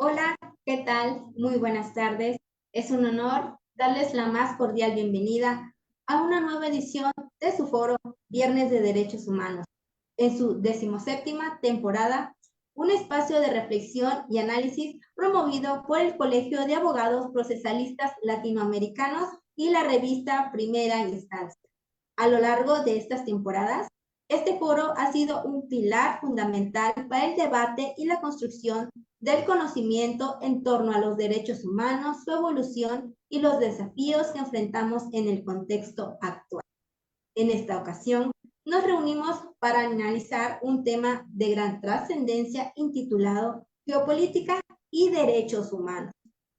Hola, ¿qué tal? Muy buenas tardes. Es un honor darles la más cordial bienvenida a una nueva edición de su foro Viernes de Derechos Humanos, en su 17ª temporada, un espacio de reflexión y análisis promovido por el Colegio de Abogados Procesalistas Latinoamericanos y la revista Primera Instancia. A lo largo de estas temporadas, este foro ha sido un pilar fundamental para el debate y la construcción del conocimiento en torno a los derechos humanos, su evolución y los desafíos que enfrentamos en el contexto actual. En esta ocasión, nos reunimos para analizar un tema de gran trascendencia intitulado Geopolítica y Derechos Humanos.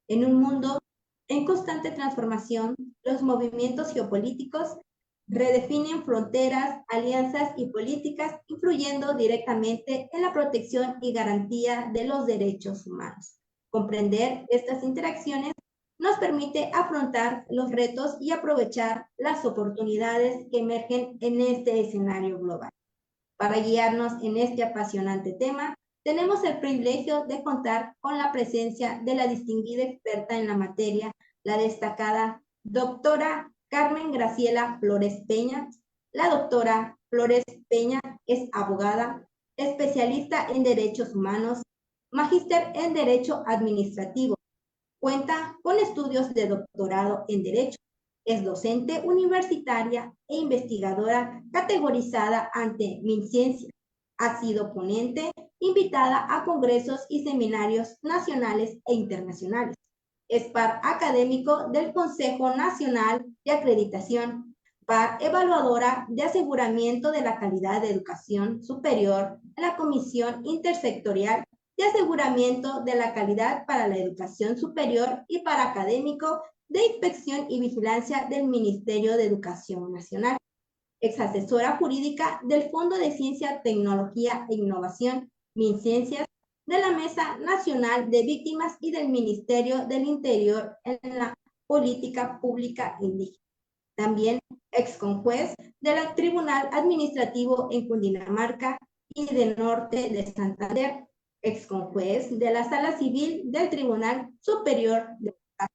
En un mundo en constante transformación, los movimientos geopolíticos redefinen fronteras, alianzas y políticas, influyendo directamente en la protección y garantía de los derechos humanos. Comprender estas interacciones nos permite afrontar los retos y aprovechar las oportunidades que emergen en este escenario global. Para guiarnos en este apasionante tema, tenemos el privilegio de contar con la presencia de la distinguida experta en la materia, la destacada doctora Carmen Graciela Flores Peña. La doctora Flores Peña es abogada, especialista en derechos humanos, magíster en derecho administrativo. Cuenta con estudios de doctorado en Derecho. Es docente universitaria e investigadora categorizada ante MinCiencia. Ha sido ponente invitada a congresos y seminarios nacionales e internacionales. Es par académico del Consejo Nacional de Acreditación, par evaluadora de aseguramiento de la calidad de educación superior en la Comisión Intersectorial de aseguramiento de la calidad para la educación superior y para académico de inspección y vigilancia del Ministerio de Educación Nacional. Ex asesora jurídica del Fondo de Ciencia, Tecnología e Innovación, MinCiencias, de la Mesa Nacional de Víctimas y del Ministerio del Interior en la Política Pública Indígena. También ex conjuez del Tribunal Administrativo en Cundinamarca y del Norte de Santander, ex conjuez de la Sala Civil del Tribunal Superior de Paz.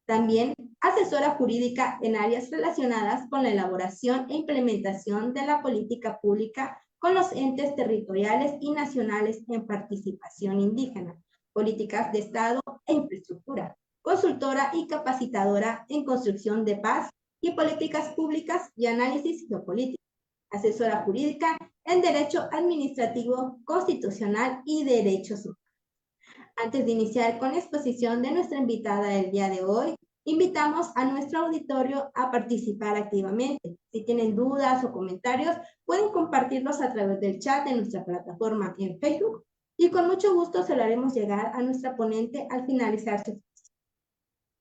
También asesora jurídica en áreas relacionadas con la elaboración e implementación de la política pública con los entes territoriales y nacionales en participación indígena, políticas de Estado e infraestructura, consultora y capacitadora en construcción de paz y políticas públicas y análisis geopolítico, asesora jurídica en derecho administrativo, constitucional y derechos humanos. Antes de iniciar con la exposición de nuestra invitada del día de hoy, invitamos a nuestro auditorio a participar activamente. Si tienen dudas o comentarios, pueden compartirlos a través del chat de nuestra plataforma en Facebook y con mucho gusto se lo haremos llegar a nuestra ponente al finalizar su exposición.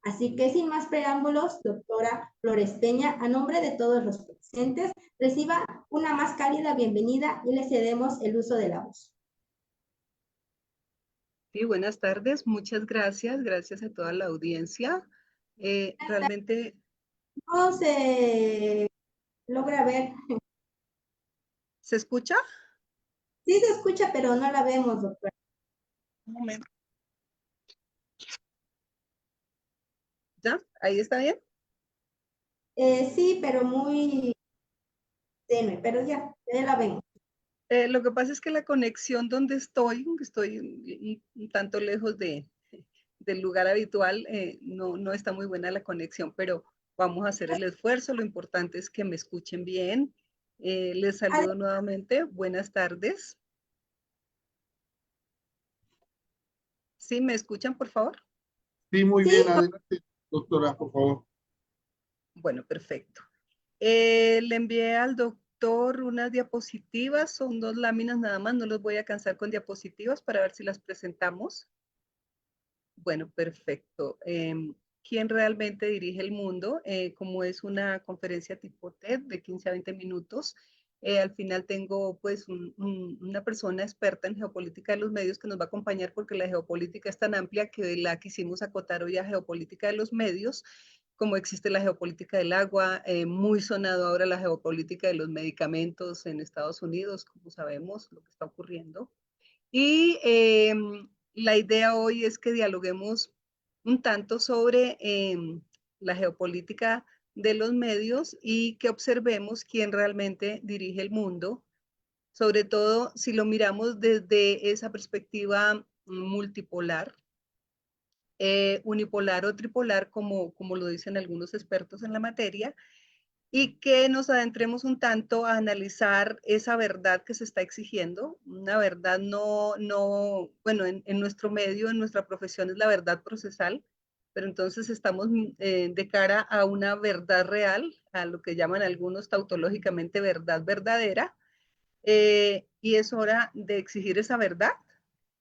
Así que sin más preámbulos, doctora Flores Peña, a nombre de todos los presentes, reciba una más cálida bienvenida y le cedemos el uso de la voz. Sí, buenas tardes, muchas gracias, gracias a toda la audiencia. Realmente... No se logra ver. ¿Se escucha? Sí se escucha, pero no la vemos, doctora. Un momento. ¿Ya? ¿Ahí está bien? Sí, pero muy tenue, pero ya la vemos. Lo que pasa es que la conexión donde estoy un tanto lejos del lugar habitual, no está muy buena la conexión, pero vamos a hacer el esfuerzo. Lo importante es que me escuchen bien. Les saludo nuevamente. Buenas tardes. ¿Sí me escuchan, por favor? Sí, muy bien. Adelante, doctora, por favor. Bueno, perfecto. Le envié al doctor unas diapositivas, son 2 láminas nada más, no los voy a cansar con diapositivas para ver si las presentamos. Bueno, perfecto. ¿Quién realmente dirige el mundo? Como es una conferencia tipo TED de 15 a 20 minutos, al final tengo pues una persona experta en geopolítica de los medios que nos va a acompañar porque la geopolítica es tan amplia que la quisimos acotar hoy a geopolítica de los medios, como existe la geopolítica del agua, muy sonado ahora la geopolítica de los medicamentos en Estados Unidos, como sabemos lo que está ocurriendo. Y la idea hoy es que dialoguemos un tanto sobre la geopolítica de los medios y que observemos quién realmente dirige el mundo, sobre todo si lo miramos desde esa perspectiva multipolar, unipolar o tripolar, como lo dicen algunos expertos en la materia, y que nos adentremos un tanto a analizar esa verdad que se está exigiendo, una verdad bueno, en nuestro medio, en nuestra profesión es la verdad procesal, pero entonces estamos de cara a una verdad real, a lo que llaman algunos tautológicamente verdad verdadera, y es hora de exigir esa verdad.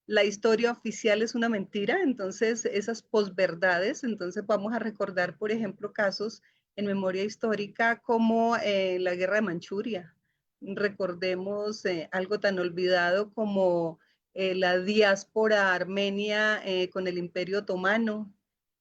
La historia oficial es una mentira, entonces esas posverdades, entonces vamos a recordar, por ejemplo, casos en memoria histórica como la guerra de Manchuria. Recordemos algo tan olvidado como la diáspora armenia con el Imperio Otomano.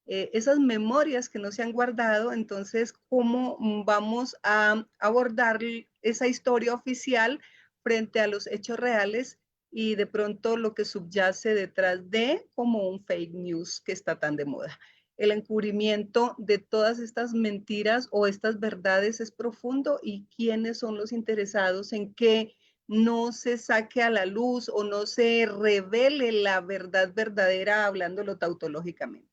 Esas memorias que no se han guardado, entonces, ¿cómo vamos a abordar esa historia oficial frente a los hechos reales y de pronto lo que subyace detrás de como un fake news que está tan de moda? El encubrimiento de todas estas mentiras o estas verdades es profundo, y quiénes son los interesados en que no se saque a la luz o no se revele la verdad verdadera hablándolo tautológicamente.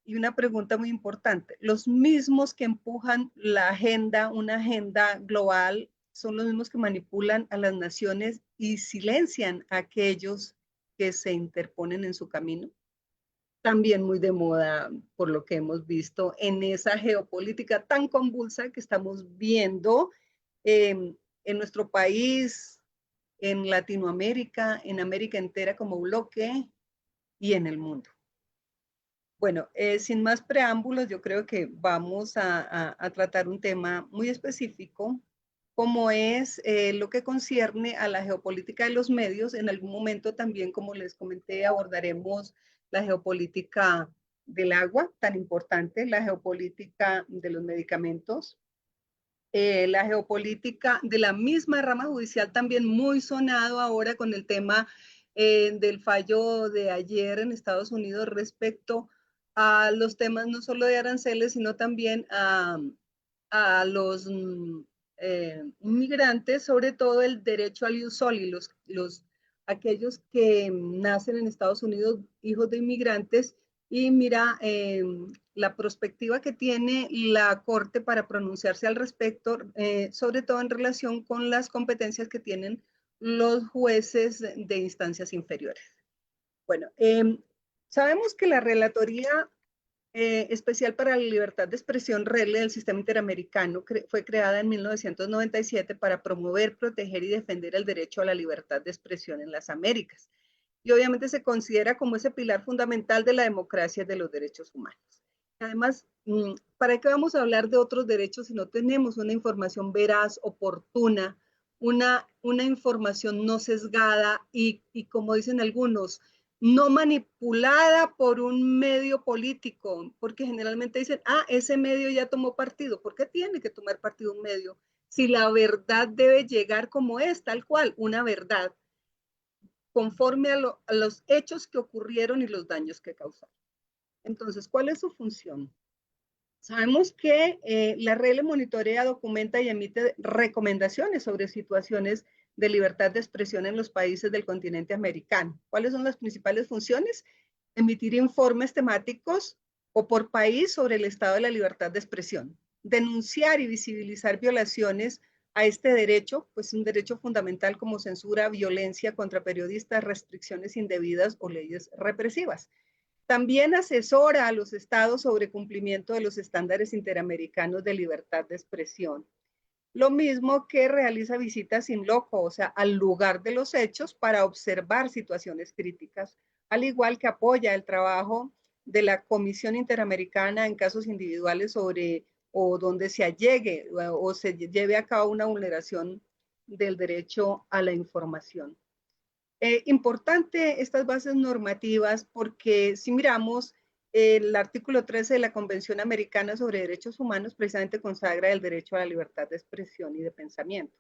Y una pregunta muy importante, los mismos que empujan la agenda, una agenda global, son los mismos que manipulan a las naciones y silencian a aquellos que se interponen en su camino. También muy de moda por lo que hemos visto en esa geopolítica tan convulsa que estamos viendo en nuestro país, en Latinoamérica, en América entera como bloque y en el mundo. Bueno, sin más preámbulos, yo creo que vamos a tratar un tema muy específico, como es lo que concierne a la geopolítica de los medios. En algún momento también, como les comenté, abordaremos la geopolítica del agua, tan importante, la geopolítica de los medicamentos, la geopolítica de la misma rama judicial, también muy sonado ahora con el tema del fallo de ayer en Estados Unidos respecto a los temas no solo de aranceles, sino también a los inmigrantes, sobre todo el derecho al ius soli, aquellos que nacen en Estados Unidos, hijos de inmigrantes, y mira la perspectiva que tiene la Corte para pronunciarse al respecto, sobre todo en relación con las competencias que tienen los jueces de instancias inferiores. Bueno, sabemos que la Relatoría Especial para la Libertad de Expresión, RELE, del Sistema Interamericano, fue creada en 1997 para promover, proteger y defender el derecho a la libertad de expresión en las Américas. Y obviamente se considera como ese pilar fundamental de la democracia y de los derechos humanos. Además, ¿para qué vamos a hablar de otros derechos si no tenemos una información veraz, oportuna, una información no sesgada y como dicen algunos, no manipulada por un medio político? Porque generalmente dicen, ese medio ya tomó partido. ¿Por qué tiene que tomar partido un medio? Si la verdad debe llegar como es, tal cual, una verdad, conforme a los hechos que ocurrieron y los daños que causaron. Entonces, ¿cuál es su función? Sabemos que la RELE monitorea, documenta y emite recomendaciones sobre situaciones de libertad de expresión en los países del continente americano. ¿Cuáles son las principales funciones? Emitir informes temáticos o por país sobre el estado de la libertad de expresión. Denunciar y visibilizar violaciones a este derecho, pues un derecho fundamental como censura, violencia contra periodistas, restricciones indebidas o leyes represivas. También asesora a los estados sobre cumplimiento de los estándares interamericanos de libertad de expresión. Lo mismo que realiza visitas in loco, o sea, al lugar de los hechos para observar situaciones críticas, al igual que apoya el trabajo de la Comisión Interamericana en casos individuales sobre o donde se allegue o se lleve a cabo una vulneración del derecho a la información. Importante estas bases normativas porque si miramos el artículo 13 de la Convención Americana sobre Derechos Humanos, precisamente consagra el derecho a la libertad de expresión y de pensamiento.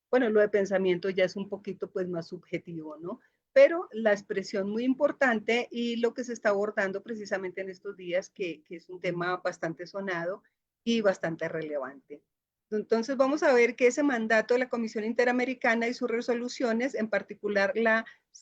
Bueno, lo de pensamiento ya es un poquito pues más subjetivo, ¿no? pero la expresión muy importante y lo que se está abordando precisamente en estos días, que es un tema bastante sonado y bastante relevante. Entonces vamos a ver que ese mandato de la Comisión Interamericana y sus resoluciones, en particular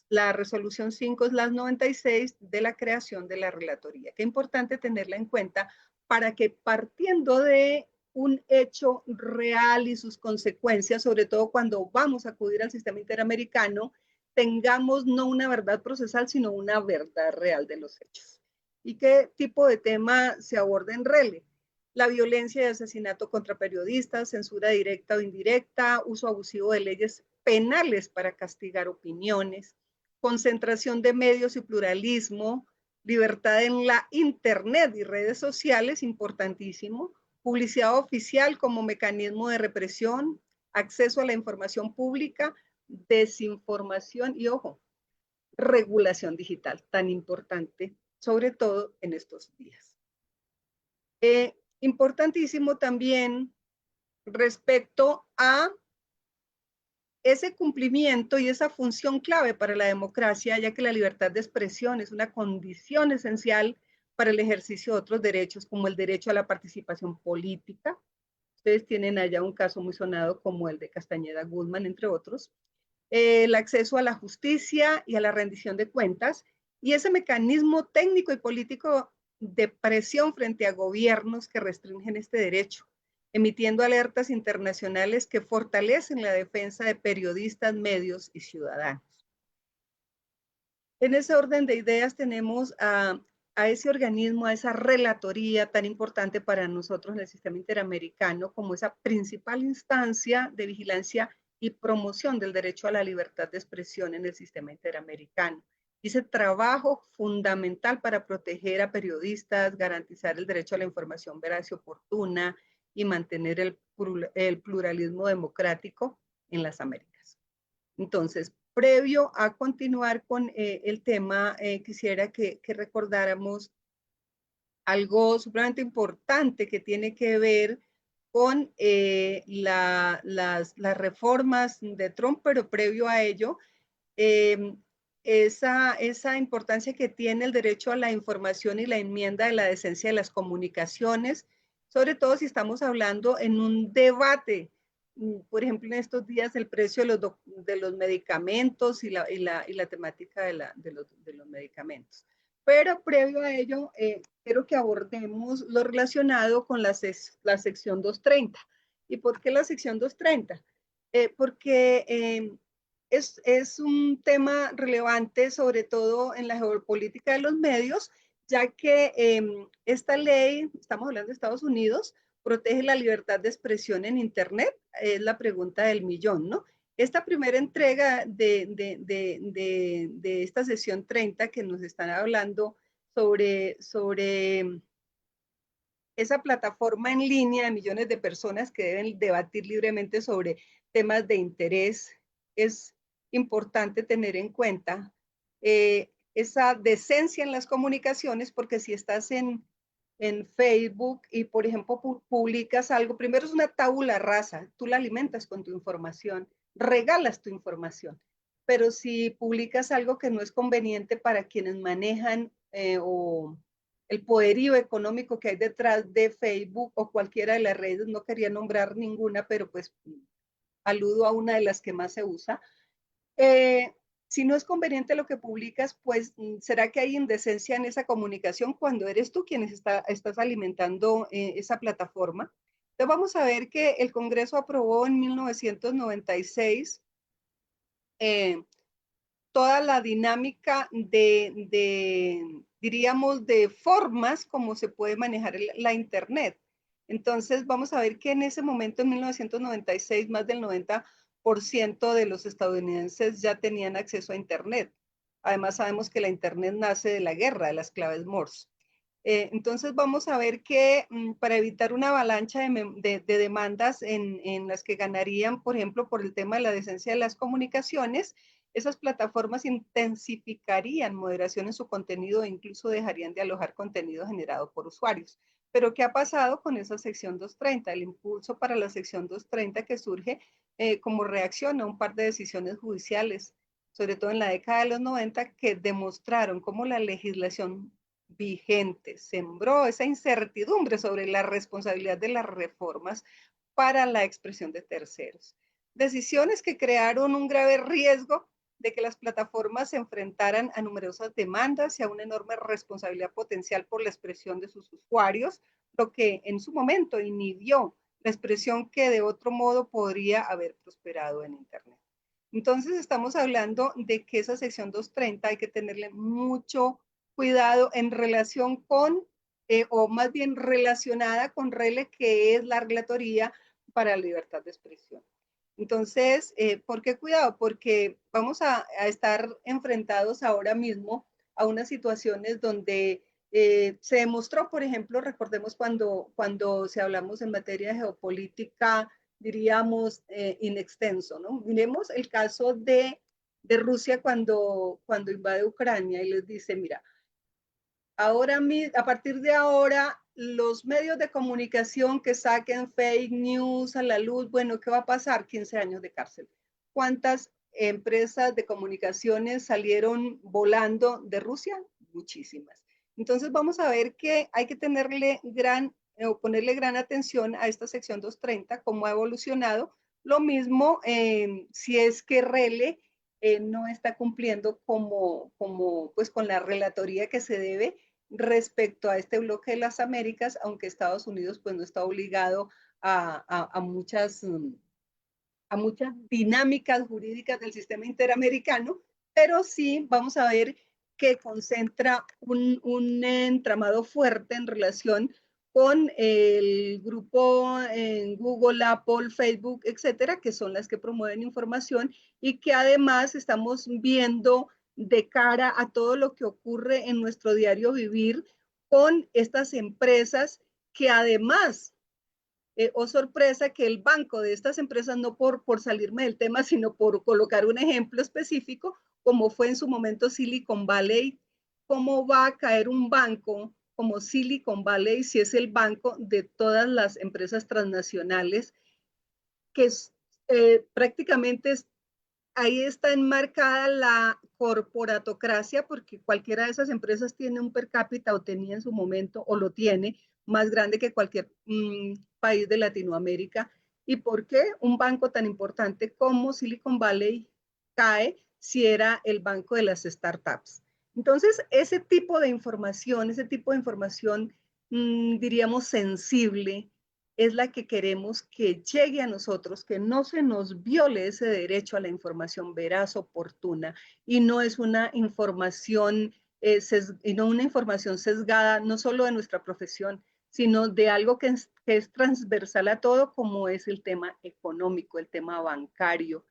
la resolución 5/96 de la creación de la relatoría. Qué importante tenerla en cuenta para que partiendo de un hecho real y sus consecuencias, sobre todo cuando vamos a acudir al sistema interamericano, tengamos no una verdad procesal, sino una verdad real de los hechos. ¿Y qué tipo de tema se aborda en RELE? La violencia y asesinato contra periodistas, censura directa o indirecta, uso abusivo de leyes penales para castigar opiniones, concentración de medios y pluralismo, libertad en la internet y redes sociales, importantísimo, publicidad oficial como mecanismo de represión, acceso a la información pública, desinformación y, ojo, regulación digital, tan importante, sobre todo en estos días. Importantísimo también respecto a ese cumplimiento y esa función clave para la democracia, ya que la libertad de expresión es una condición esencial para el ejercicio de otros derechos, como el derecho a la participación política. Ustedes tienen allá un caso muy sonado como el de Castañeda Guzmán, entre otros. El acceso a la justicia y a la rendición de cuentas, y ese mecanismo técnico y político de presión frente a gobiernos que restringen este derecho, emitiendo alertas internacionales que fortalecen la defensa de periodistas, medios y ciudadanos. En ese orden de ideas tenemos a ese organismo, a esa relatoría tan importante para nosotros en el sistema interamericano como esa principal instancia de vigilancia y promoción del derecho a la libertad de expresión en el sistema interamericano. Ese trabajo fundamental para proteger a periodistas, garantizar el derecho a la información veraz y oportuna y mantener el pluralismo democrático en las Américas. Entonces, previo a continuar con el tema, quisiera que recordáramos algo supremamente importante que tiene que ver con las reformas de Trump, pero previo a ello, esa importancia que tiene el derecho a la información y la enmienda de la decencia de las comunicaciones, sobre todo si estamos hablando en un debate, por ejemplo, en estos días el precio de los medicamentos y la temática de los medicamentos. Pero previo a ello, quiero que abordemos lo relacionado con la sección 230. ¿Y por qué la sección 230? Porque es un tema relevante, sobre todo en la geopolítica de los medios, ya que esta ley, estamos hablando de Estados Unidos, protege la libertad de expresión en Internet, es la pregunta del millón, ¿no? Esta primera entrega de esta sesión 30 que nos están hablando sobre esa plataforma en línea de millones de personas que deben debatir libremente sobre temas de interés, es importante tener en cuenta esa decencia en las comunicaciones, porque si estás en Facebook y, por ejemplo, publicas algo, primero es una tabula rasa, tú la alimentas con tu información, regalas tu información, pero si publicas algo que no es conveniente para quienes manejan o el poderío económico que hay detrás de Facebook o cualquiera de las redes, no quería nombrar ninguna, pero pues aludo a una de las que más se usa. Si no es conveniente lo que publicas, pues será que hay indecencia en esa comunicación cuando eres tú quien estás alimentando esa plataforma. Entonces vamos a ver que el Congreso aprobó en 1996 toda la dinámica diríamos, de formas como se puede manejar la Internet. Entonces, vamos a ver que en ese momento, en 1996, más del 90% de los estadounidenses ya tenían acceso a Internet. Además, sabemos que la Internet nace de la guerra, de las claves Morse. Entonces, vamos a ver que para evitar una avalancha de demandas en las que ganarían, por ejemplo, por el tema de la decencia de las comunicaciones, esas plataformas intensificarían moderación en su contenido e incluso dejarían de alojar contenido generado por usuarios. Pero ¿qué ha pasado con esa sección 230? El impulso para la sección 230 que surge como reacción a un par de decisiones judiciales sobre todo en la década de los 90, que demostraron cómo la legislación vigente sembró esa incertidumbre sobre la responsabilidad de las reformas para la expresión de terceros. Decisiones que crearon un grave riesgo de que las plataformas se enfrentaran a numerosas demandas y a una enorme responsabilidad potencial por la expresión de sus usuarios, lo que en su momento inhibió la expresión que de otro modo podría haber prosperado en Internet. Entonces estamos hablando de que esa sección 230 hay que tenerle mucho cuidado en relación con, o más bien relacionada con RELE, que es la Relatoría para la Libertad de Expresión. Entonces, ¿por qué cuidado? Porque vamos a estar enfrentados ahora mismo a unas situaciones donde se demostró, por ejemplo, recordemos cuando se hablamos en materia de geopolítica, diríamos, in extenso, ¿no? Miremos el caso de Rusia cuando invade Ucrania y les dice, mira, ahora, a partir de ahora, los medios de comunicación que saquen fake news a la luz, bueno, ¿qué va a pasar? 15 años de cárcel. ¿Cuántas empresas de comunicaciones salieron volando de Rusia? Muchísimas. Entonces vamos a ver que hay que tenerle ponerle gran atención a esta sección 230, cómo ha evolucionado. Lo mismo si es que RELE no está cumpliendo pues con la relatoría que se debe respecto a este bloque de las Américas, aunque Estados Unidos pues no está obligado a muchas dinámicas jurídicas del sistema interamericano, pero sí vamos a ver que concentra un entramado fuerte en relación con el grupo en Google, Apple, Facebook, etcétera, que son las que promueven información y que además estamos viendo de cara a todo lo que ocurre en nuestro diario vivir con estas empresas que además sorpresa que el banco de estas empresas, no por salirme del tema, sino por colocar un ejemplo específico, como fue en su momento Silicon Valley, ¿cómo va a caer un banco como Silicon Valley si es el banco de todas las empresas transnacionales que prácticamente ahí está enmarcada la corporatocracia, porque cualquiera de esas empresas tiene un per cápita o tenía en su momento o lo tiene más grande que cualquier país de Latinoamérica. ¿Y por qué un banco tan importante como Silicon Valley cae si era el banco de las startups? Entonces, ese tipo de información diríamos, sensible, es la que queremos que llegue a nosotros, que no se nos viole ese derecho a la información veraz, oportuna, y no es una información, y no una información sesgada, no solo de nuestra profesión, sino de algo que es transversal a todo, como es el tema económico, el tema bancario,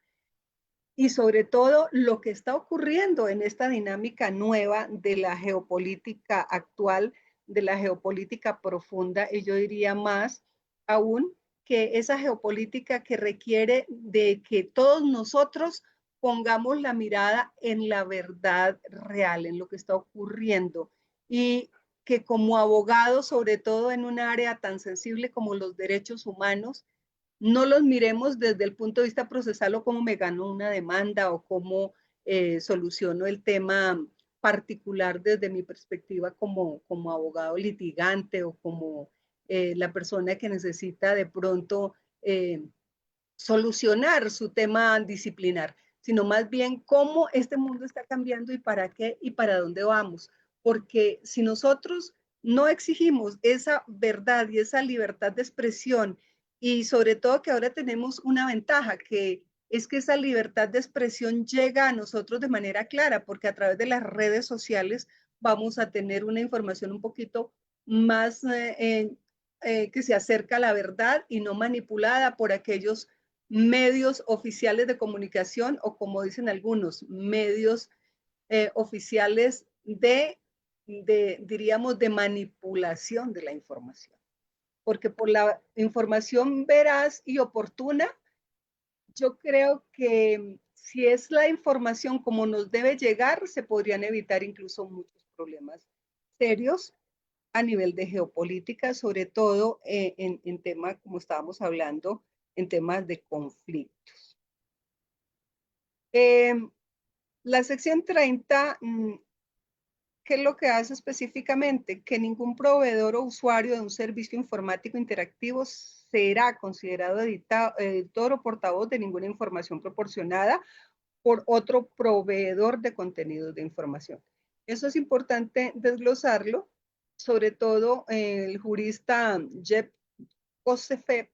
y sobre todo lo que está ocurriendo en esta dinámica nueva de la geopolítica actual, de la geopolítica profunda, y yo diría más aún que esa geopolítica que requiere de que todos nosotros pongamos la mirada en la verdad real, en lo que está ocurriendo, y que como abogados, sobre todo en un área tan sensible como los derechos humanos, no los miremos desde el punto de vista procesal o cómo me gano una demanda o cómo soluciono el tema particular desde mi perspectiva como abogado litigante o como la persona que necesita de pronto solucionar su tema disciplinar, sino más bien cómo este mundo está cambiando y para qué y para dónde vamos. Porque si nosotros no exigimos esa verdad y esa libertad de expresión, y sobre todo que ahora tenemos una ventaja, que es que esa libertad de expresión llega a nosotros de manera clara, porque a través de las redes sociales vamos a tener una información un poquito más que se acerca a la verdad y no manipulada por aquellos medios oficiales de comunicación o, como dicen algunos, medios oficiales diríamos, de manipulación de la información. Porque por la información veraz y oportuna, yo creo que si es la información como nos debe llegar, se podrían evitar incluso muchos problemas serios a nivel de geopolítica, sobre todo en temas, como estábamos hablando, en temas de conflictos. La sección 30, ¿qué es lo que hace específicamente? Que ningún proveedor o usuario de un servicio informático interactivo será considerado editor o portavoz de ninguna información proporcionada por otro proveedor de contenidos de información. Eso es importante desglosarlo, sobre todo el jurista Jeff Joseph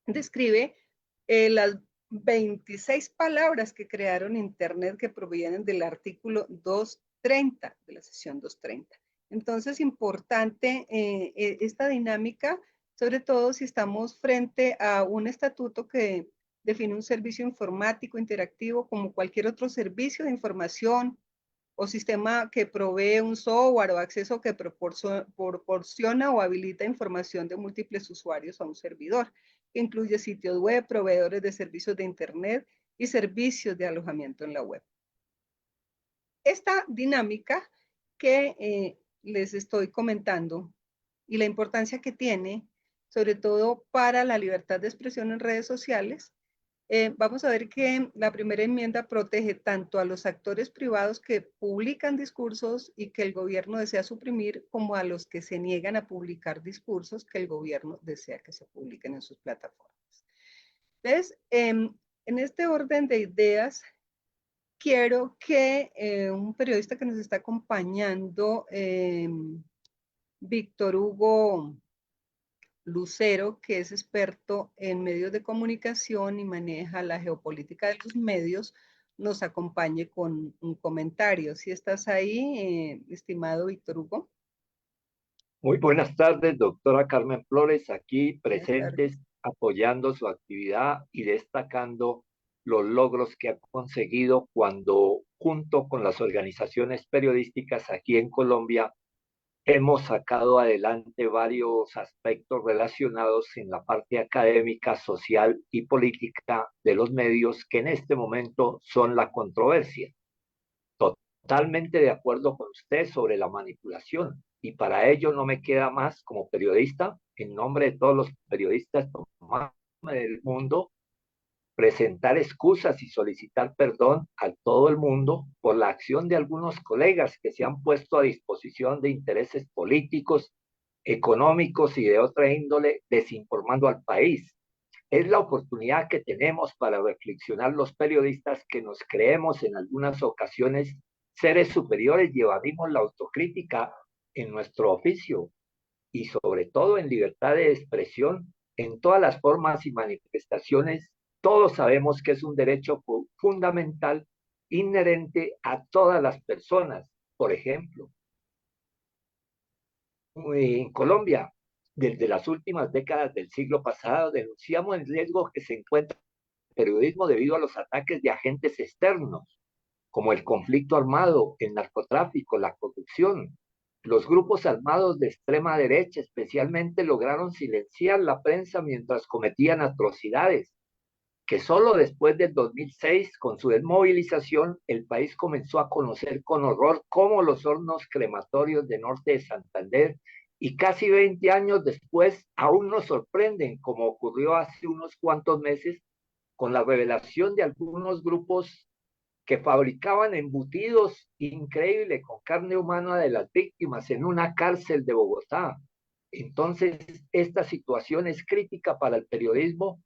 describe las 26 palabras que crearon Internet que provienen del artículo 230 de la sesión 230. Entonces, importante esta dinámica, sobre todo si estamos frente a un estatuto que define un servicio informático interactivo como cualquier otro servicio de información o sistema que provee un software o acceso que proporciona o habilita información de múltiples usuarios a un servidor, que incluye sitios web, proveedores de servicios de Internet y servicios de alojamiento en la web. Esta dinámica que les estoy comentando y la importancia que tiene, sobre todo para la libertad de expresión en redes sociales, vamos a ver que la primera enmienda protege tanto a los actores privados que publican discursos y que el gobierno desea suprimir, como a los que se niegan a publicar discursos que el gobierno desea que se publiquen en sus plataformas. Entonces, en este orden de ideas, quiero que un periodista que nos está acompañando, Víctor Hugo Lucero, que es experto en medios de comunicación y maneja la geopolítica de los medios, nos acompañe con un comentario. Si estás ahí, estimado Víctor Hugo. Muy buenas tardes, doctora Carmen Flores, aquí presentes apoyando su actividad y destacando los logros que ha conseguido cuando, junto con las organizaciones periodísticas aquí en Colombia, hemos sacado adelante varios aspectos relacionados en la parte académica, social y política de los medios que en este momento son la controversia. Totalmente de acuerdo con usted sobre la manipulación, y para ello no me queda más como periodista, en nombre de todos los periodistas del mundo, presentar excusas y solicitar perdón a todo el mundo por la acción de algunos colegas que se han puesto a disposición de intereses políticos, económicos y de otra índole, desinformando al país. Es la oportunidad que tenemos para reflexionar los periodistas que nos creemos en algunas ocasiones seres superiores y evadimos la autocrítica en nuestro oficio y sobre todo en libertad de expresión en todas las formas y manifestaciones. Todos sabemos que es un derecho fundamental inherente a todas las personas. Por ejemplo, en Colombia, desde las últimas décadas del siglo pasado, denunciamos el riesgo que se encuentra el periodismo debido a los ataques de agentes externos, como el conflicto armado, el narcotráfico, la corrupción. Los grupos armados de extrema derecha especialmente lograron silenciar la prensa mientras cometían atrocidades, que solo después del 2006, con su desmovilización, el país comenzó a conocer con horror cómo los hornos crematorios de norte de Santander, y casi 20 años después, aún nos sorprenden, como ocurrió hace unos cuantos meses, con la revelación de algunos grupos que fabricaban embutidos increíbles con carne humana de las víctimas en una cárcel de Bogotá. Entonces, esta situación es crítica para el periodismo,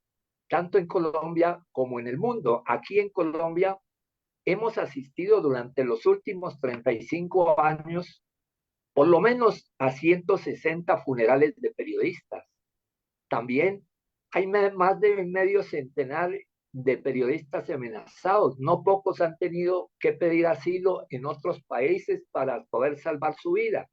tanto en Colombia como en el mundo. Aquí en Colombia hemos asistido durante los últimos 35 años por lo menos a 160 funerales de periodistas. También hay más de medio centenar de periodistas amenazados. No pocos han tenido que pedir asilo en otros países para poder salvar su vida.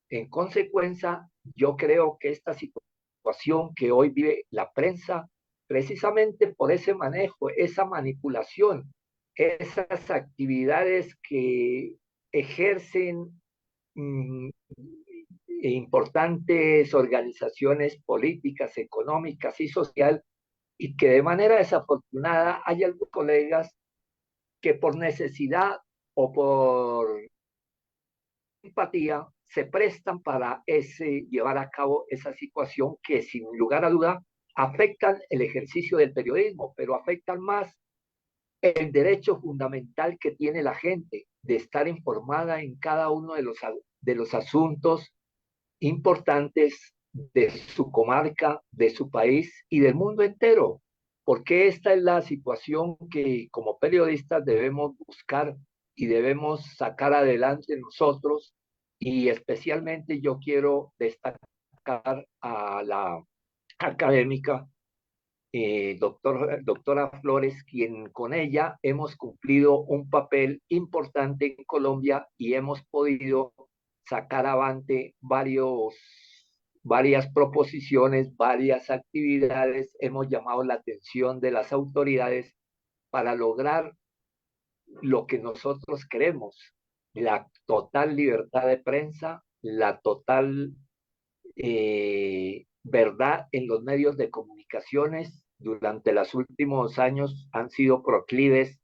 En consecuencia, yo creo que esta situación que hoy vive la prensa, precisamente por ese manejo, esa manipulación, esas actividades que ejercen importantes organizaciones políticas, económicas y social, y que de manera desafortunada hay algunos colegas que por necesidad o por empatía se prestan para llevar a cabo esa situación que sin lugar a duda afectan el ejercicio del periodismo, pero afectan más el derecho fundamental que tiene la gente de estar informada en cada uno de los asuntos importantes de su comarca, de su país y del mundo entero, porque esta es la situación que como periodistas debemos buscar y debemos sacar adelante nosotros, y especialmente yo quiero destacar a la académica doctora Flores, quien con ella hemos cumplido un papel importante en Colombia y hemos podido sacar avante varias proposiciones, varias actividades. Hemos llamado la atención de las autoridades para lograr lo que nosotros queremos: la total libertad de prensa, la total verdad en los medios de comunicaciones. Durante los últimos años han sido proclives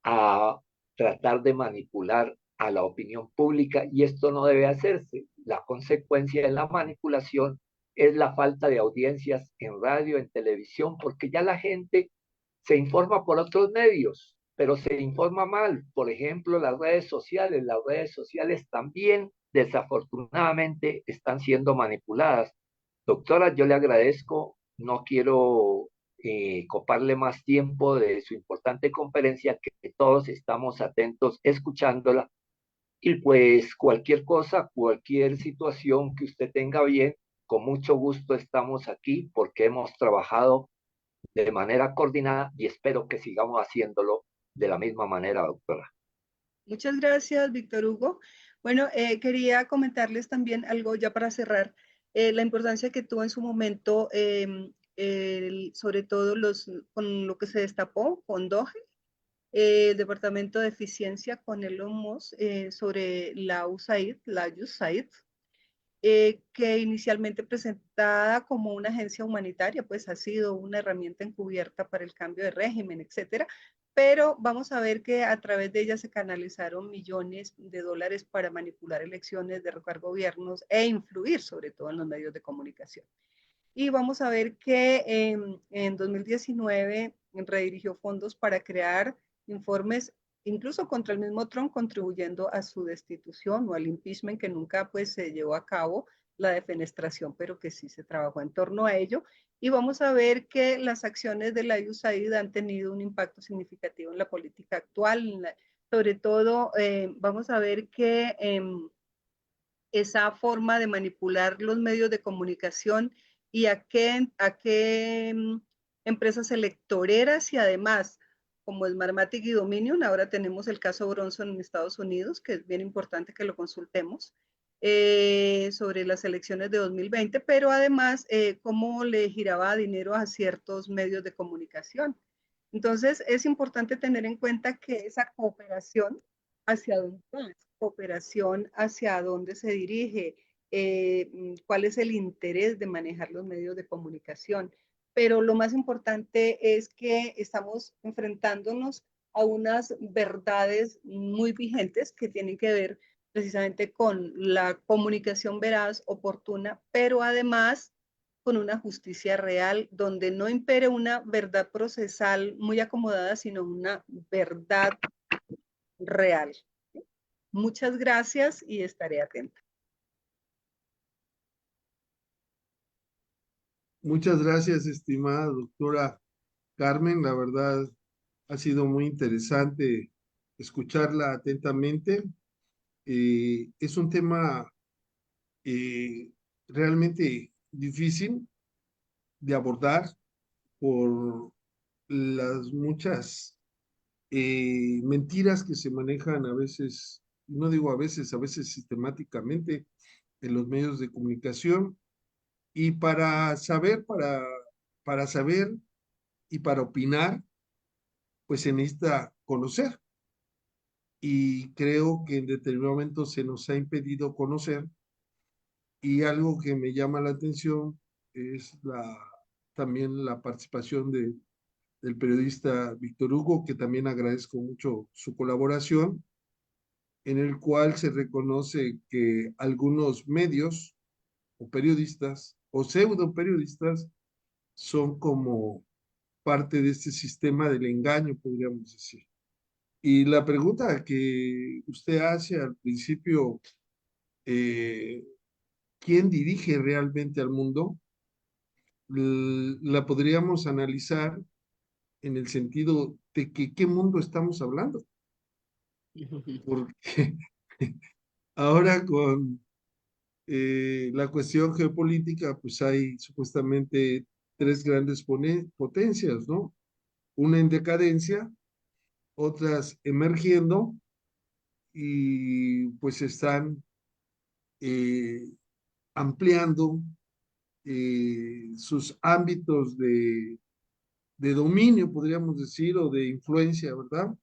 a tratar de manipular a la opinión pública, y esto no debe hacerse. La consecuencia de la manipulación es la falta de audiencias en radio, en televisión, porque ya la gente se informa por otros medios, pero se informa mal. Por ejemplo, las redes sociales también desafortunadamente están siendo manipuladas. Doctora, yo le agradezco, no quiero coparle más tiempo de su importante conferencia, que todos estamos atentos escuchándola, y pues cualquier cosa, cualquier situación que usted tenga bien, con mucho gusto estamos aquí porque hemos trabajado de manera coordinada y espero que sigamos haciéndolo de la misma manera, doctora. Muchas gracias, Víctor Hugo. Bueno, quería comentarles también algo ya para cerrar, la importancia que tuvo en su momento, sobre todo con lo que se destapó con Doge, el Departamento de Eficiencia con Elon Musk, sobre la USAID, que inicialmente presentada como una agencia humanitaria, pues ha sido una herramienta encubierta para el cambio de régimen, etcétera. Pero vamos a ver que a través de ella se canalizaron millones de dólares para manipular elecciones, derrocar gobiernos e influir sobre todo en los medios de comunicación. Y vamos a ver que en 2019 redirigió fondos para crear informes incluso contra el mismo Trump, contribuyendo a su destitución o al impeachment, que nunca pues se llevó a cabo la defenestración, pero que sí se trabajó en torno a ello. Y vamos a ver que las acciones de la USAID han tenido un impacto significativo en la política actual. Sobre todo, vamos a ver que esa forma de manipular los medios de comunicación y a qué empresas electoreras, y además como Smartmatic y Dominion, ahora tenemos el caso Bronson en Estados Unidos, que es bien importante que lo consultemos, sobre las elecciones de 2020, pero además cómo le giraba dinero a ciertos medios de comunicación. Entonces es importante tener en cuenta que esa cooperación hacia dónde va, cooperación hacia dónde se dirige, cuál es el interés de manejar los medios de comunicación. Pero lo más importante es que estamos enfrentándonos a unas verdades muy vigentes que tienen que ver precisamente con la comunicación veraz, oportuna, pero además con una justicia real, donde no impere una verdad procesal muy acomodada, sino una verdad real. Muchas gracias y estaré atenta. Muchas gracias, estimada doctora Carmen. La verdad ha sido muy interesante escucharla atentamente. Es un tema realmente difícil de abordar por las muchas mentiras que se manejan a veces, no digo a veces sistemáticamente en los medios de comunicación. Y para saber y para opinar, pues se necesita conocer. Y creo que en determinado momento se nos ha impedido conocer. Y algo que me llama la atención es también la participación del periodista Víctor Hugo, que también agradezco mucho su colaboración, en el cual se reconoce que algunos medios o periodistas o pseudo periodistas son como parte de este sistema del engaño, podríamos decir. Y la pregunta que usted hace al principio, ¿quién dirige realmente al mundo? La podríamos analizar en el sentido de que qué mundo estamos hablando, porque ahora con la cuestión geopolítica, pues hay supuestamente tres grandes potencias, ¿no? Una en decadencia, otras emergiendo y pues están eh, ampliando sus ámbitos de dominio, podríamos decir, o de influencia, ¿verdad?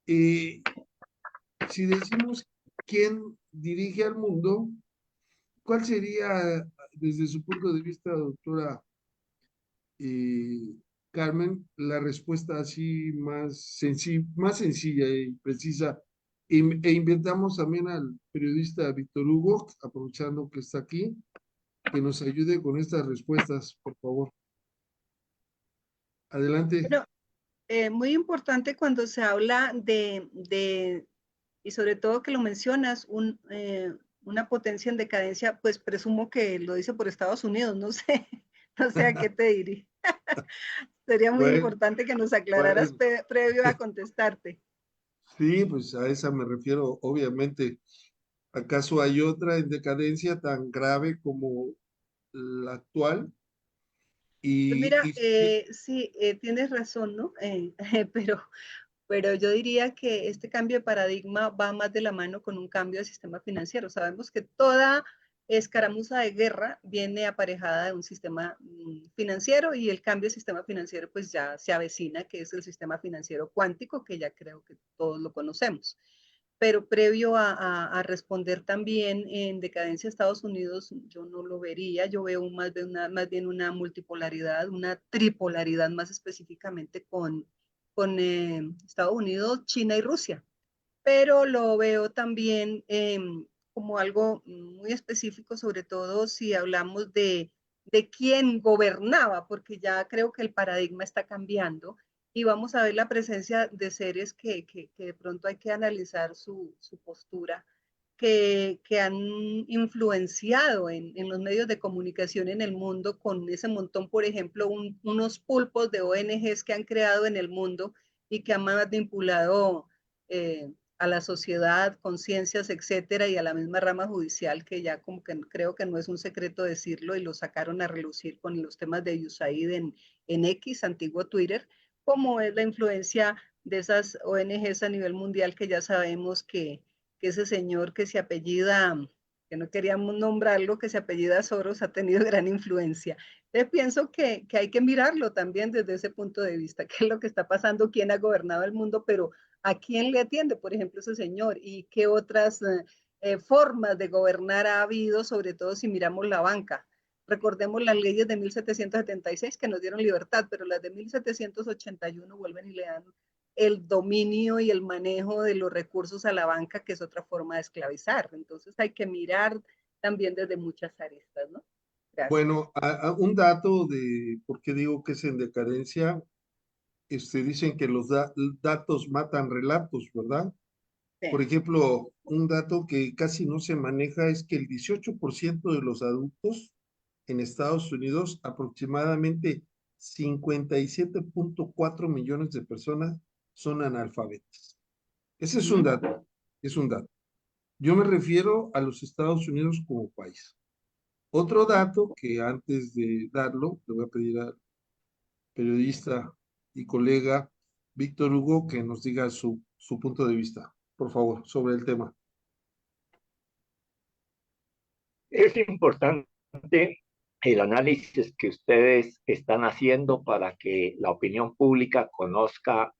Eh, si decimos quién dirige al mundo, ¿cuál sería, desde su punto de vista, doctora Carmen, la respuesta así más sencilla y precisa? E invitamos también al periodista Víctor Hugo, aprovechando que está aquí, que nos ayude con estas respuestas, por favor. Adelante. Bueno, muy importante cuando se habla y sobre todo que lo mencionas, una potencia en decadencia, pues presumo que lo dice por Estados Unidos, no sé, no sé a qué te diré. Sería muy Bueno, importante que nos aclararas bueno, previo a contestarte. sí, pues a esa me refiero, obviamente. ¿Acaso hay otra en decadencia tan grave como la actual? Pues mira, Y sí, tienes razón, ¿no? Pero yo diría que este cambio de paradigma va más de la mano con un cambio de sistema financiero. Sabemos que toda escaramuza de guerra viene aparejada de un sistema financiero y el cambio de sistema financiero pues ya se avecina, que es el sistema financiero cuántico, que ya creo que todos lo conocemos. Pero previo a responder también en decadencia de Estados Unidos, yo no lo vería, yo veo más bien una multipolaridad, una tripolaridad más específicamente con Estados Unidos, China y Rusia. Pero lo veo también como algo muy específico, sobre todo si hablamos de quién gobernaba, porque ya creo que el paradigma está cambiando y vamos a ver la presencia de seres que de pronto hay que analizar su postura, que han influenciado en los medios de comunicación en el mundo con ese montón, por ejemplo, unos pulpos de ONGs que han creado en el mundo y que han manipulado a la sociedad, conciencias, etcétera, y a la misma rama judicial, que ya como que creo que no es un secreto decirlo, y lo sacaron a relucir con los temas de USAID en X, antiguo Twitter, como es la influencia de esas ONGs a nivel mundial, que ya sabemos que ese señor que se apellida, que no queríamos nombrarlo, que se apellida Soros, ha tenido gran influencia. Entonces pienso que hay que mirarlo también desde ese punto de vista, qué es lo que está pasando, quién ha gobernado el mundo, pero a quién le atiende, por ejemplo, ese señor, y qué otras formas de gobernar ha habido, sobre todo si miramos la banca. Recordemos las leyes de 1776 que nos dieron libertad, pero las de 1781 vuelven y le dan el dominio y el manejo de los recursos a la banca, que es otra forma de esclavizar. Entonces hay que mirar también desde muchas aristas, ¿no? Gracias. bueno, un dato de por qué digo que es en decadencia, dicen que los datos matan relatos, ¿verdad? Por Sí. ejemplo, un dato que casi no se maneja es que el 18% de los adultos en Estados Unidos, aproximadamente 57.4 millones de personas son analfabetas. Ese es un dato, es un dato. Yo me refiero a los Estados Unidos como país. Otro dato que antes de darlo, le voy a pedir al periodista y colega Víctor Hugo que nos diga su punto de vista, por favor, sobre el tema. Es importante el análisis que ustedes están haciendo para que la opinión pública conozca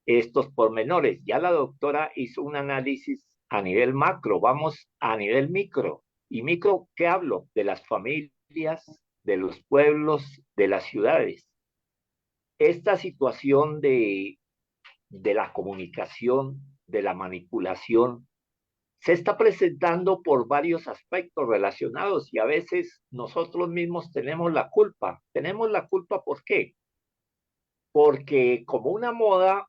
estos pormenores. Ya la doctora hizo un análisis a nivel macro, vamos a nivel micro. ¿Y micro qué hablo? De las familias, de los pueblos, de las ciudades. Esta situación de la comunicación, de la manipulación, se está presentando por varios aspectos relacionados y a veces nosotros mismos tenemos la culpa. Tenemos la culpa ¿por qué? porque como una moda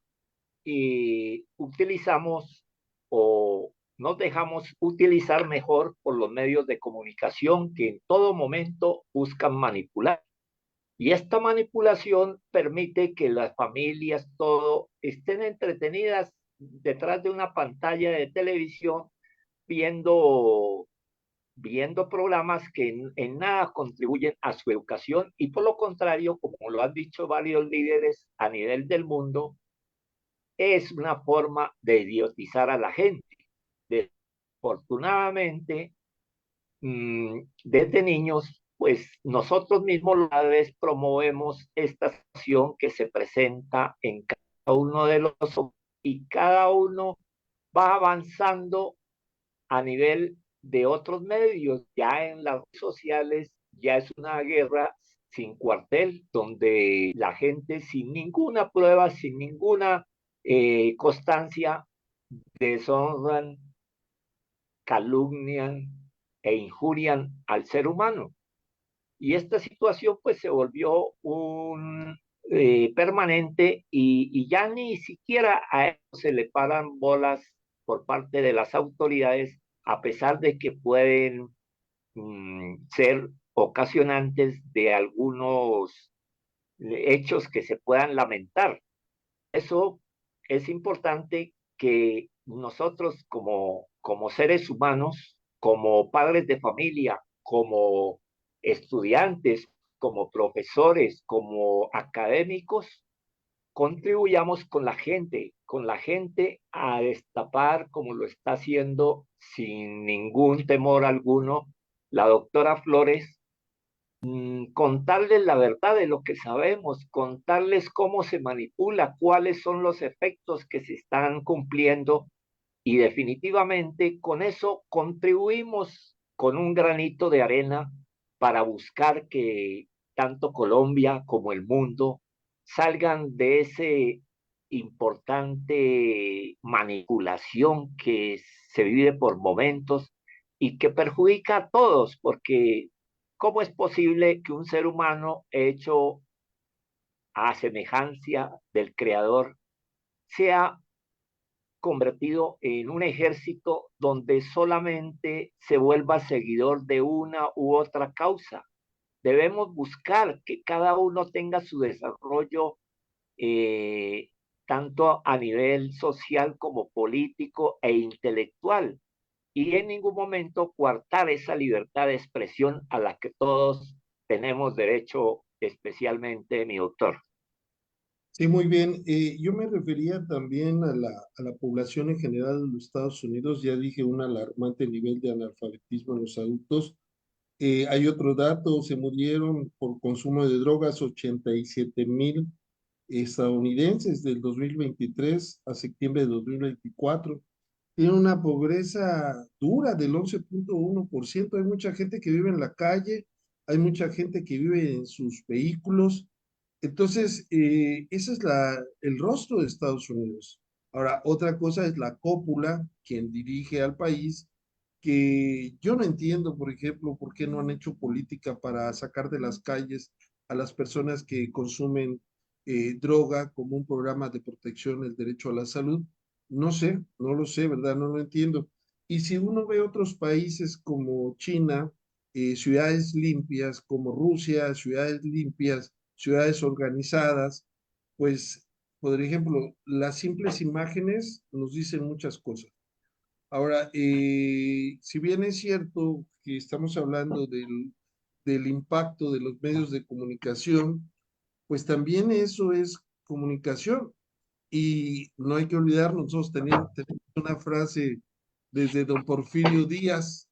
utilizamos o nos dejamos utilizar mejor por los medios de comunicación que en todo momento buscan manipular. Y esta manipulación permite que las familias, todo, estén entretenidas detrás de una pantalla de televisión viendo programas que en nada contribuyen a su educación y por lo contrario, como lo han dicho varios líderes a nivel del mundo, es una forma de idiotizar a la gente. Desafortunadamente, desde niños, pues nosotros mismos a la vez promovemos esta acción que se presenta en cada uno de los y cada uno va avanzando a nivel de otros medios. Ya en las redes sociales ya es una guerra sin cuartel, donde la gente sin ninguna prueba, sin ninguna constancia, deshonran, calumnian e injurian al ser humano. Y esta situación pues se volvió un permanente y ya ni siquiera a eso se le paran bolas por parte de las autoridades, a pesar de que pueden ser ocasionantes de algunos hechos que se puedan lamentar. Eso es importante que nosotros como seres humanos, como padres de familia, como estudiantes, como profesores, como académicos, contribuyamos con la gente a destapar, como lo está haciendo sin ningún temor alguno la doctora Flores, contarles la verdad de lo que sabemos, contarles cómo se manipula, cuáles son los efectos que se están cumpliendo y definitivamente con eso contribuimos con un granito de arena para buscar que tanto Colombia como el mundo salgan de ese importante manipulación que se vive por momentos y que perjudica a todos, porque ¿cómo es posible que un ser humano hecho a semejanza del Creador sea convertido en un ejército donde solamente se vuelva seguidor de una u otra causa? Debemos buscar que cada uno tenga su desarrollo eh, tanto a nivel social como político e intelectual, y en ningún momento coartar esa libertad de expresión a la que todos tenemos derecho, especialmente mi doctor. Sí, muy bien. Yo me refería también a la población en general de los Estados Unidos. Ya dije un alarmante nivel de analfabetismo en los adultos. Hay otro dato, se murieron por consumo de drogas 87,000 estadounidenses del 2023 a septiembre de 2024. Tiene una pobreza dura del 11,1%. Hay mucha gente que vive en la calle, hay mucha gente que vive en sus vehículos. Entonces, ese es el rostro de Estados Unidos. Ahora, otra cosa es la cúpula, quien dirige al país, que yo no entiendo, por ejemplo, por qué no han hecho política para sacar de las calles a las personas que consumen droga como un programa de protección del derecho a la salud. No sé, no lo sé, ¿verdad? No lo entiendo. Y si uno ve otros países como China, ciudades limpias, como Rusia, ciudades limpias, ciudades organizadas, pues, por ejemplo, las simples imágenes nos dicen muchas cosas. Ahora, si bien es cierto que estamos hablando del impacto de los medios de comunicación, pues también eso es comunicación. Y no hay que olvidarnos, nosotros tenemos una frase desde don Porfirio Díaz,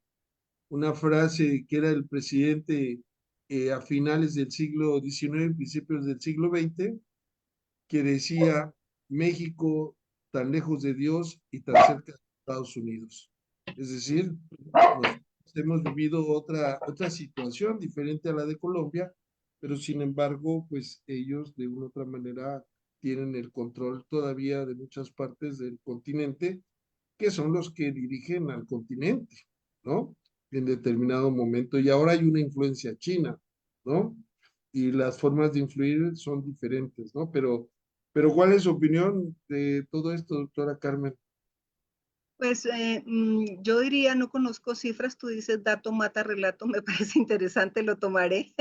una frase que era el presidente a finales del siglo XIX, principios del siglo XX, que decía: México tan lejos de Dios y tan cerca de Estados Unidos. Es decir, nos hemos vivido otra situación diferente a la de Colombia, pero sin embargo, pues ellos de una u otra manera tienen el control todavía de muchas partes del continente, que son los que dirigen al continente, ¿no? En determinado momento. Y ahora hay una influencia china, ¿no? y las formas de influir son diferentes, ¿no? Pero ¿cuál es su opinión de todo esto, doctora Carmen? Pues yo diría, no conozco cifras, tú dices dato mata relato, me parece interesante, lo tomaré,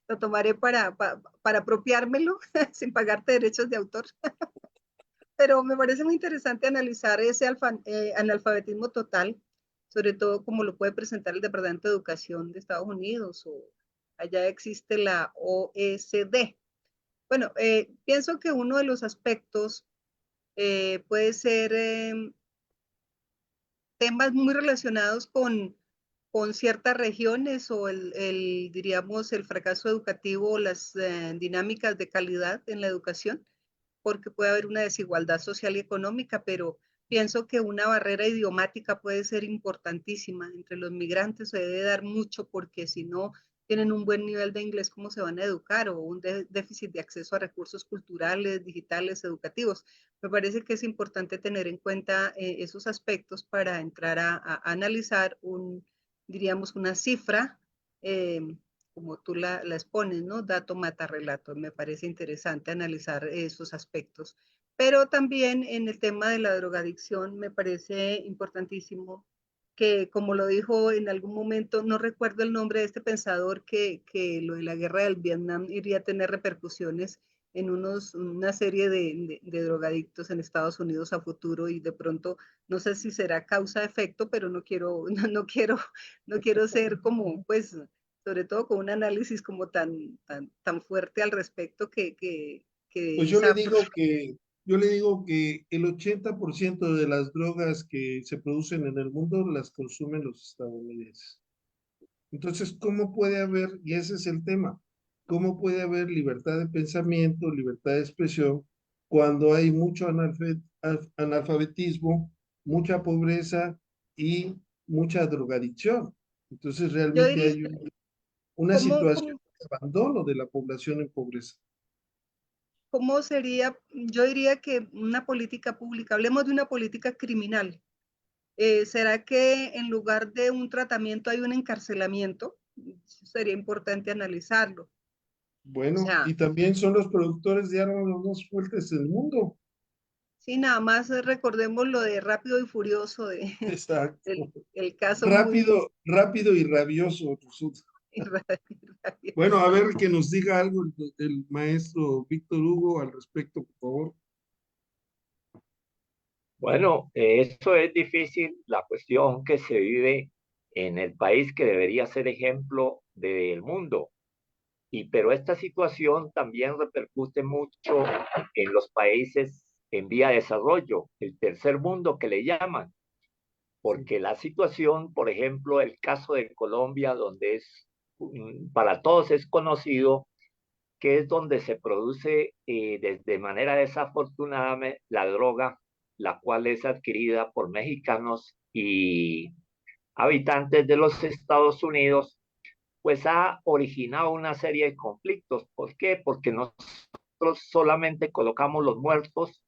lo tomaré para apropiármelo sin pagarte derechos de autor, pero me parece muy interesante analizar ese analfabetismo total, sobre todo como lo puede presentar el Departamento de Educación de Estados Unidos o allá existe la OECD. Bueno, pienso que uno de los aspectos puede ser temas muy relacionados con ciertas regiones o diríamos, el fracaso educativo o las dinámicas de calidad en la educación, porque puede haber una desigualdad social y económica, pero pienso que una barrera idiomática puede ser importantísima. Entre los migrantes se debe dar mucho porque si no tienen un buen nivel de inglés, ¿cómo se van a educar? O un déficit de acceso a recursos culturales, digitales, educativos. Me parece que es importante tener en cuenta esos aspectos para entrar a analizar diríamos, una cifra, como tú la expones, ¿no? Dato mata relato. Me parece interesante analizar esos aspectos. Pero también en el tema de la drogadicción me parece importantísimo que, como lo dijo en algún momento, no recuerdo el nombre de este pensador, que lo de la guerra del Vietnam iría a tener repercusiones en una serie de drogadictos en Estados Unidos a futuro y de pronto, no sé si será causa-efecto, pero no quiero, no quiero ser como, pues, sobre todo con un análisis como tan fuerte al respecto Pues que esa... yo le digo que el 80% de las drogas que se producen en el mundo las consumen los estadounidenses. Entonces, ¿cómo puede haber, y ese es el tema, cómo puede haber libertad de pensamiento, libertad de expresión, cuando hay mucho analfabetismo, mucha pobreza y mucha drogadicción? Entonces, Yo realmente diría, hay una ¿cómo, situación cómo, de abandono de la población en pobreza. cómo sería? Yo diría que una política pública, hablemos de una política criminal. ¿Será que en lugar de un tratamiento hay un encarcelamiento? Sería importante analizarlo. O Bueno, sea, y también son los productores de armas los más fuertes del mundo. sí, nada más recordemos lo de Rápido y Furioso, Exacto. el caso muy... Rápido, rápido y rabioso resulta. Bueno, a ver que nos diga algo el maestro Víctor Hugo al respecto, por favor. Bueno, eso es difícil, la cuestión que se vive en el país que debería ser ejemplo del mundo. Pero esta situación también repercute mucho en los países en vía de desarrollo, el tercer mundo que le llaman, Sí. porque la situación, por ejemplo, el caso de Colombia, donde para todos es conocido que es donde se produce de manera desafortunada la droga, la cual es adquirida por mexicanos y habitantes de los Estados Unidos, pues ha originado una serie de conflictos. ¿Por qué? Porque nosotros solamente colocamos los muertos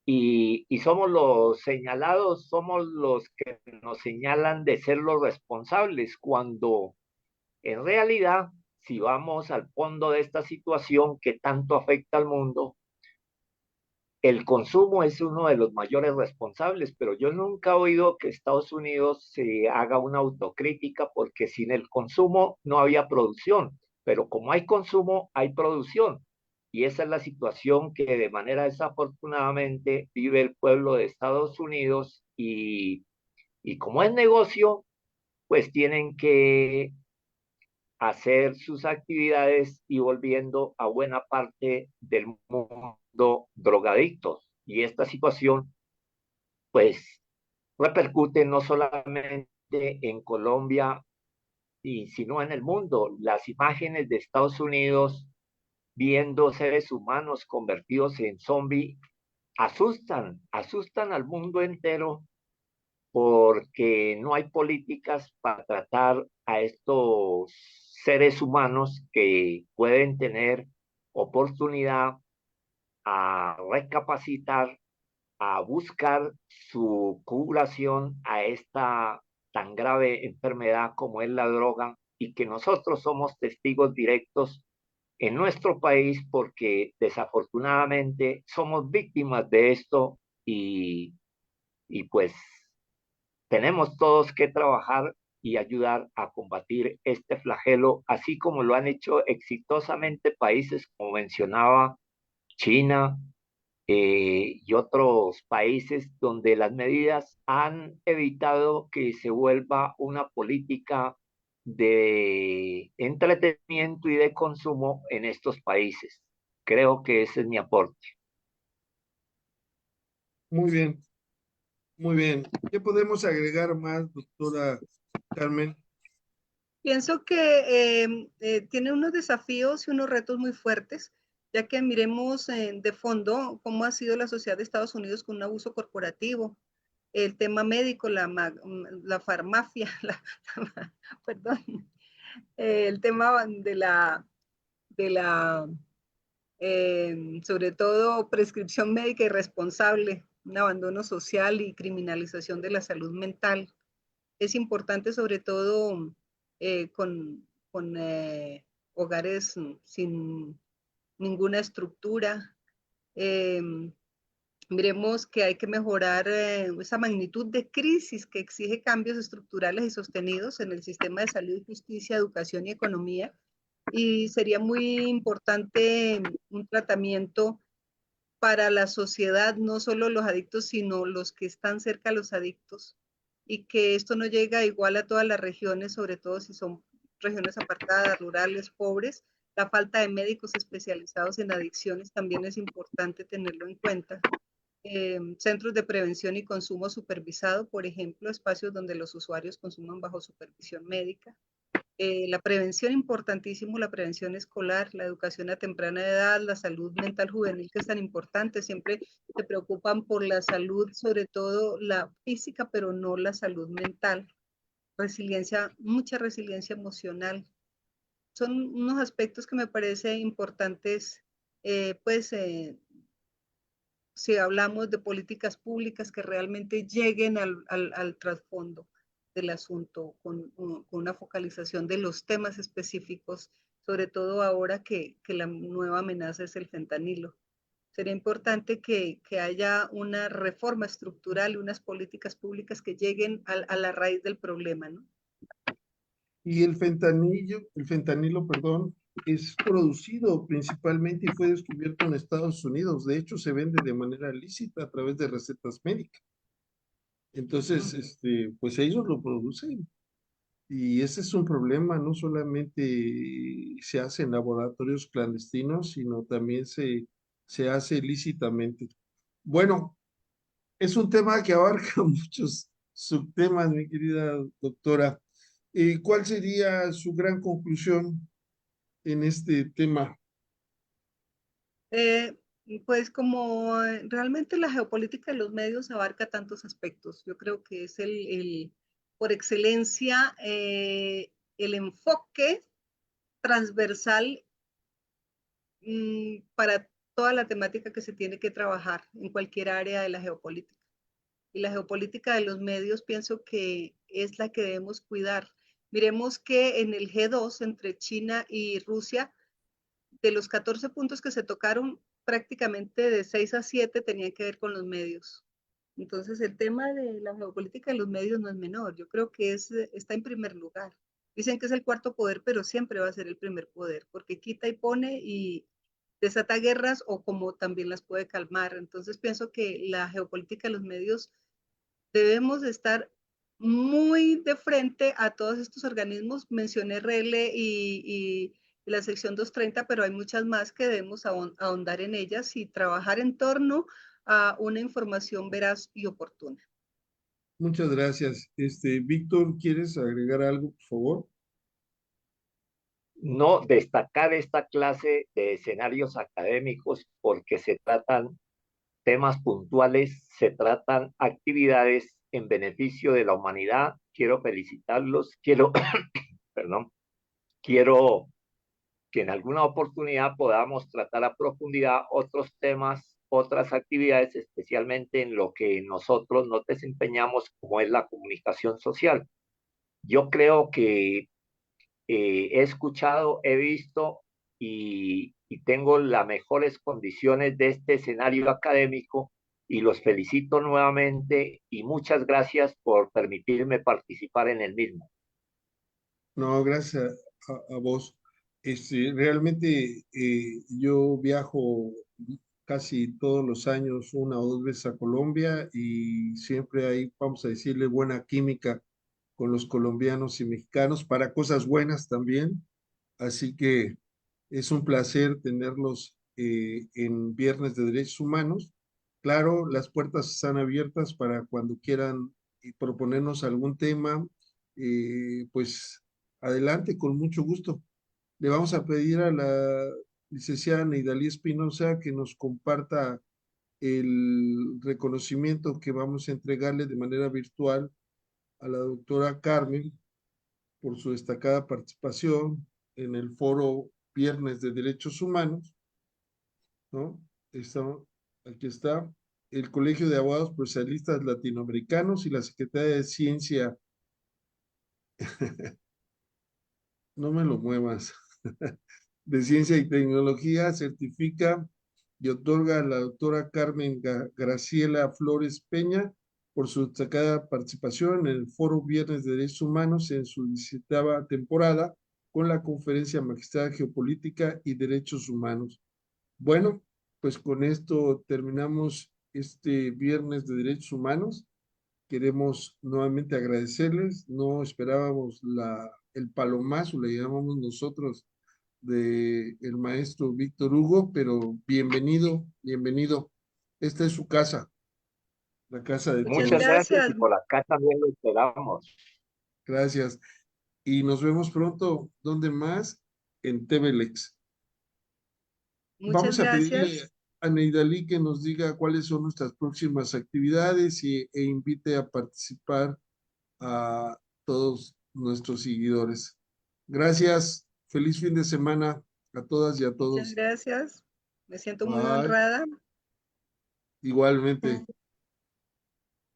y somos los señalados, somos los que nos señalan de ser los responsables, cuando en realidad, si vamos al fondo de esta situación que tanto afecta al mundo, el consumo es uno de los mayores responsables, pero yo nunca he oído que Estados Unidos se haga una autocrítica porque sin el consumo no había producción, pero como hay consumo, hay producción. Y esa es la situación que de manera desafortunadamente vive el pueblo de Estados Unidos y como es negocio, pues tienen que hacer sus actividades y volviendo a buena parte del mundo drogadictos. Y esta situación, pues, repercute no solamente en Colombia, sino en el mundo. Las imágenes de Estados Unidos viendo seres humanos convertidos en zombies asustan al mundo entero porque no hay políticas para tratar a estos seres humanos que pueden tener oportunidad a recapacitar, a buscar su curación a esta tan grave enfermedad como es la droga y que nosotros somos testigos directos en nuestro país porque desafortunadamente somos víctimas de esto y pues tenemos todos que trabajar y ayudar a combatir este flagelo, así como lo han hecho exitosamente países como mencionaba China, y otros países donde las medidas han evitado que se vuelva una política de entretenimiento y de consumo en estos países. Creo que ese es mi aporte. Muy bien, muy bien. ¿Qué podemos agregar más, doctora Carmen? Pienso que tiene unos desafíos y unos retos muy fuertes, ya que miremos de fondo cómo ha sido la sociedad de Estados Unidos con un abuso corporativo, el tema médico, la farmacia, perdón, el tema de la sobre todo prescripción médica irresponsable, un abandono social y criminalización de la salud mental. Es importante sobre todo con hogares sin ninguna estructura. Eh, Miremos que hay que mejorar esa magnitud de crisis que exige cambios estructurales y sostenidos en el sistema de salud, justicia, educación y economía. Y sería muy importante un tratamiento para la sociedad, no solo los adictos, sino los que están cerca a los adictos, y que esto no llega igual a todas las regiones, sobre todo si son regiones apartadas, rurales, pobres. La falta de médicos especializados en adicciones también es importante tenerlo en cuenta. Centros de prevención y consumo supervisado, por ejemplo, espacios donde los usuarios consuman bajo supervisión médica. La prevención, importantísimo, la prevención escolar, la educación a temprana edad, la salud mental juvenil, que es tan importante. Siempre se preocupan por la salud, sobre todo la física, pero no la salud mental. Resiliencia, mucha resiliencia emocional. Son unos aspectos que me parece importantes, pues, si hablamos de políticas públicas que realmente lleguen al trasfondo del asunto con una focalización de los temas específicos, sobre todo ahora que la nueva amenaza es el fentanilo. Sería importante que haya una reforma estructural y unas políticas públicas que lleguen a la raíz del problema, ¿no? Y el fentanilo, perdón, es producido principalmente y fue descubierto en Estados Unidos. De hecho, se vende de manera lícita a través de recetas médicas. Entonces, pues ellos lo producen. Y ese es un problema, no solamente se hace en laboratorios clandestinos, sino también se hace lícitamente. Bueno, es un tema que abarca muchos subtemas, mi querida doctora. ¿Cuál sería su gran conclusión en este tema? Eh, pues como realmente la geopolítica de los medios abarca tantos aspectos, yo creo que es por excelencia el enfoque transversal para toda la temática que se tiene que trabajar en cualquier área de la geopolítica. Y la geopolítica de los medios pienso que es la que debemos cuidar. Miremos que en el G2 entre China y Rusia, de los 14 puntos que se tocaron, prácticamente de 6 a 7 tenían que ver con los medios. Entonces, el tema de la geopolítica de los medios no es menor. Yo creo que está en primer lugar. Dicen que es el cuarto poder, pero siempre va a ser el primer poder, porque quita y pone y desata guerras o como también las puede calmar. Entonces, pienso que la geopolítica de los medios debemos de estar muy de frente a todos estos organismos. Mencioné RL y la sección 230, pero hay muchas más que debemos ahondar en ellas y trabajar en torno a una información veraz y oportuna. Muchas gracias. Víctor, ¿quieres agregar algo, por favor? No destacar esta clase de escenarios académicos porque se tratan temas puntuales, se tratan actividades en beneficio de la humanidad. Quiero felicitarlos, perdón, quiero que en alguna oportunidad podamos tratar a profundidad otros temas, otras actividades, especialmente en lo que nosotros nos desempeñamos, como es la comunicación social. Yo creo que he escuchado, he visto y tengo las mejores condiciones de este escenario académico y los felicito nuevamente y muchas gracias por permitirme participar en el mismo. No, gracias a vos. Realmente yo viajo casi todos los años, una o dos veces a Colombia y siempre hay, vamos a decirle, buena química con los colombianos y mexicanos para cosas buenas también. Así que es un placer tenerlos en Viernes de Derechos Humanos. Claro, las puertas están abiertas para cuando quieran proponernos algún tema, pues adelante, con mucho gusto. Le vamos a pedir a la licenciada Neidalí Espinosa que nos comparta el reconocimiento que vamos a entregarle de manera virtual a la doctora Carmen por su destacada participación en el foro Viernes de Derechos Humanos, ¿no? Aquí está el Colegio de Abogados Procesalistas Latinoamericanos y la Secretaría de Ciencia. No me lo muevas. De Ciencia y Tecnología certifica y otorga a la doctora Carmen Graciela Flores Peña por su destacada participación en el Foro Viernes de Derechos Humanos en su 17ª temporada con la Conferencia Magistral Geopolítica y Derechos Humanos. Bueno, pues con esto terminamos este Viernes de Derechos Humanos. Queremos nuevamente agradecerles. No esperábamos el palomazo, le llamamos nosotros, de el maestro Víctor Hugo, pero bienvenido, bienvenido. Esta es su casa, la casa de Muchas Muchas todos. gracias gracias. y por acá también lo esperamos. Gracias. Y nos vemos pronto. ¿Dónde más? En TVLex. Muchas Vamos a pedirle gracias. a Neidalí que nos diga cuáles son nuestras próximas actividades e invite a participar a todos nuestros seguidores. Gracias. Feliz fin de semana a todas y a Muchas todos. gracias. Me siento muy Bye. honrada. Igualmente.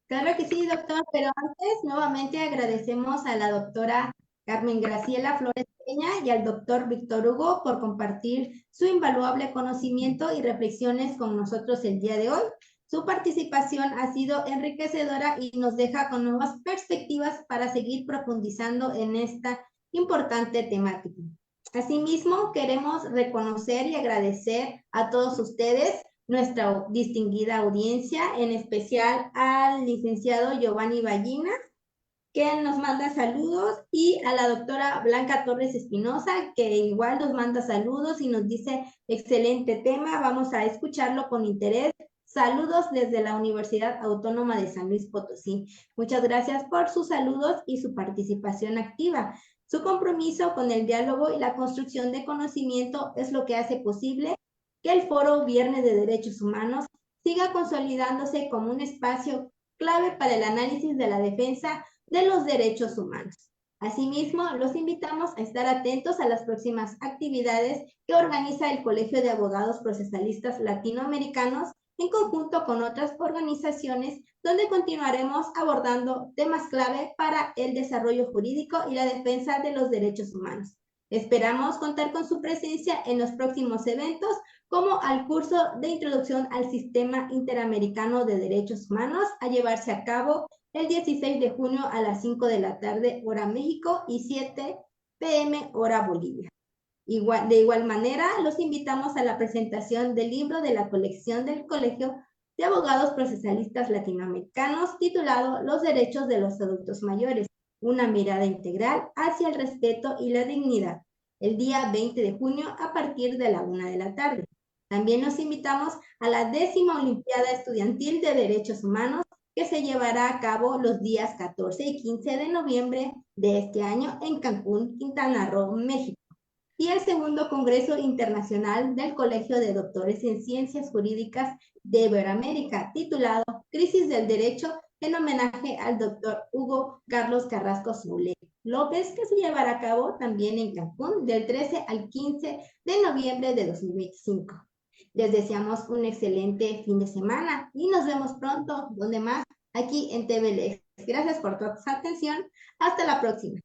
Claro que sí, doctor, pero antes nuevamente agradecemos a la doctora Carmen Graciela Flores Peña y al doctor Víctor Hugo por compartir su invaluable conocimiento y reflexiones con nosotros el día de hoy. Su participación ha sido enriquecedora y nos deja con nuevas perspectivas para seguir profundizando en esta importante temática. Asimismo, queremos reconocer y agradecer a todos ustedes, nuestra distinguida audiencia, en especial al licenciado Giovanni Ballina, que nos manda saludos, y a la doctora Blanca Torres Espinosa, que igual nos manda saludos y nos dice, excelente tema, vamos a escucharlo con interés. Saludos desde la Universidad Autónoma de San Luis Potosí. Muchas gracias por sus saludos y su participación activa. Su compromiso con el diálogo y la construcción de conocimiento es lo que hace posible que el Foro Viernes de Derechos Humanos siga consolidándose como un espacio clave para el análisis de la defensa de los derechos humanos. Asimismo, los invitamos a estar atentos a las próximas actividades que organiza el Colegio de Abogados Procesalistas Latinoamericanos en conjunto con otras organizaciones, donde continuaremos abordando temas clave para el desarrollo jurídico y la defensa de los derechos humanos. Esperamos contar con su presencia en los próximos eventos, como al curso de introducción al Sistema Interamericano de Derechos Humanos, a llevarse a cabo el 16 de junio a las 5 de la tarde, hora México, y 7 p.m. hora Bolivia. De igual manera, los invitamos a la presentación del libro de la colección del Colegio de Abogados Procesalistas Latinoamericanos, titulado Los Derechos de los Adultos Mayores, una mirada integral hacia el respeto y la dignidad, el día 20 de junio a partir de la 1 de la tarde. También los invitamos a la 10ª Olimpiada Estudiantil de Derechos Humanos, que se llevará a cabo los días 14 y 15 de noviembre de este año en Cancún, Quintana Roo, México. Y el segundo Congreso Internacional del Colegio de Doctores en Ciencias Jurídicas de Iberoamérica, titulado Crisis del Derecho, en homenaje al doctor Hugo Carlos Carrasco Soule López, que se llevará a cabo también en Cancún del 13 al 15 de noviembre de 2025. Les deseamos un excelente fin de semana y nos vemos pronto, donde más, aquí en TVLex. Gracias por tu atención. Hasta la próxima.